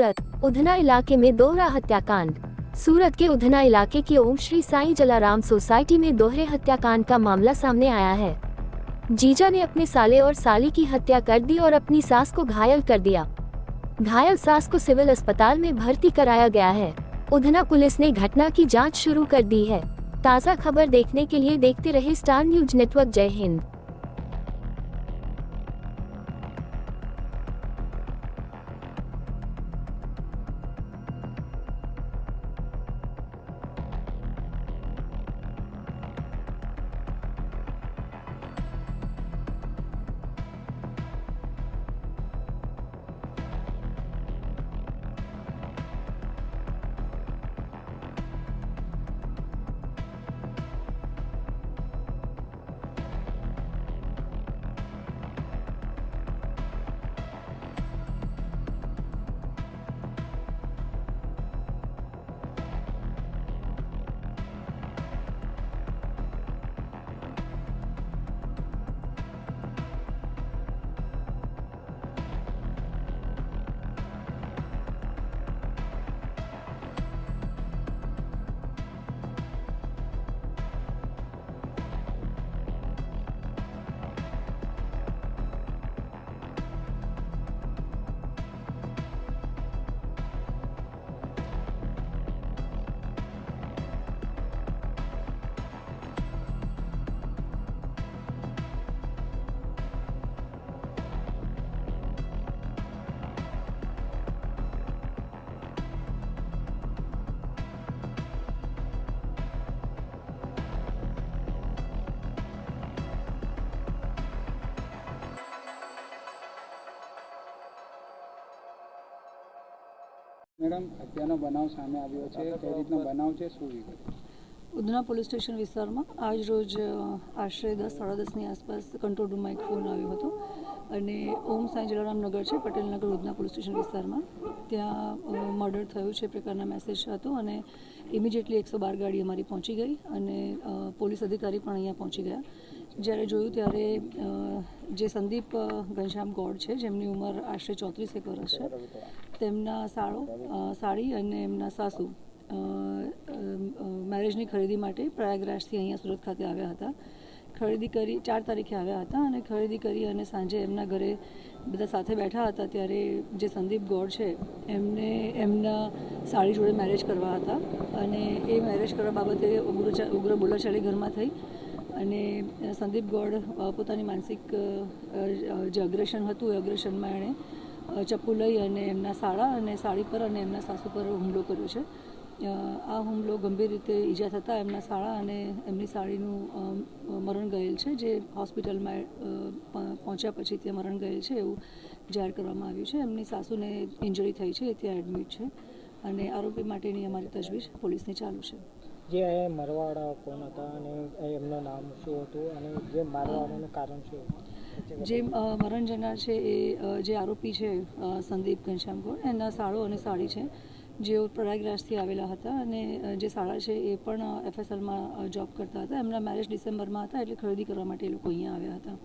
सूरत उधना इलाके में दोहरा हत्याकांड। सूरत के उधना इलाके की ओम श्री साईं जलाराम सोसाइटी में दोहरे हत्याकांड का मामला सामने आया है। जीजा ने अपने साले और साली की हत्या कर दी और अपनी सास को घायल कर दिया। घायल सास को सिविल अस्पताल में भर्ती कराया गया है। उधना पुलिस ने घटना की जांच शुरू कर दी है। ताज़ा खबर देखने के लिए देखते रहे स्टार न्यूज नेटवर्क। जय हिंद। મેડમ, હત્યાનો બનાવ સામે આવ્યો છે, કઈ રીતનો બનાવ છે, શું વિગત? ઉધના પોલીસ સ્ટેશન વિસ્તારમાં આજ રોજ આશરે 10-10:30ની આસપાસ કંટ્રોલ રૂમમાં એક ફોન આવ્યો હતો અને ઓમ સાંઈ જલારામ નગર છે, પટેલનગર ઉધના પોલીસ સ્ટેશન વિસ્તારમાં ત્યાં મર્ડર થયું છે પ્રકારના મેસેજ હતો અને ઇમિડિયેટલી 112 ગાડી અમારી પહોંચી ગઈ અને પોલીસ અધિકારી પણ અહીંયા પહોંચી ગયા. જ્યારે જોયું ત્યારે જે સંદીપ ઘનશ્યામ ગોડ છે, જેમની ઉંમર આશરે 34 વર્ષ છે, તેમના સાળી અને એમના સાસુ મેરેજની ખરીદી માટે પ્રયાગરાજથી અહીંયા સુરત ખાતે આવ્યા હતા. ખરીદી કરી 4 તારીખે આવ્યા હતા અને ખરીદી કરી અને સાંજે એમના ઘરે બધા સાથે બેઠા હતા ત્યારે જે સંદીપ ગોડ છે એમને એમના સાળી જોડે મેરેજ કરવા હતા અને એ મેરેજ કરવા બાબતે ઉગ્ર બોલાચાલી ઘરમાં થઈ અને સંદીપ ગોડ પોતાની માનસિક જે અગ્રેશન હતું એ અગ્રેશનમાં એણે ચપ્પુ લઈ અને એમના સાળા અને સાળી પર અને એમના સાસુ પર હુમલો કર્યો છે. આ હુમલો ગંભીર રીતે ઈજા થતાં એમના સાળા અને એમની સાળીનું મરણ ગયેલ છે, જે હોસ્પિટલમાં પહોંચ્યા પછી ત્યાં મરણ ગયેલ છે એવું જાહેર કરવામાં આવ્યું છે. એમની સાસુને ઇન્જરી થઈ છે, એ ત્યાં એડમિટ છે અને આરોપી માટેની અમારી તજવીજ પોલીસની ચાલુ છે. જે મરવાવાળા કોણ હતા અને એમનું નામ શું હતું અને જે મારવાનું કારણ શું? જે મરણ જનાર છે એ જે આરોપી છે સંદીપ ઘનશ્યામ ગોડ, એના સાળો અને સાળી છે, જેઓ પ્રયાગરાજથી આવેલા હતા અને જે સાળા છે એ પણ FSLમાં જોબ કરતા હતા. એમના મેરેજ ડિસેમ્બરમાં હતા એટલે ખરીદી કરવા માટે એ લોકો અહીંયા આવ્યા હતા.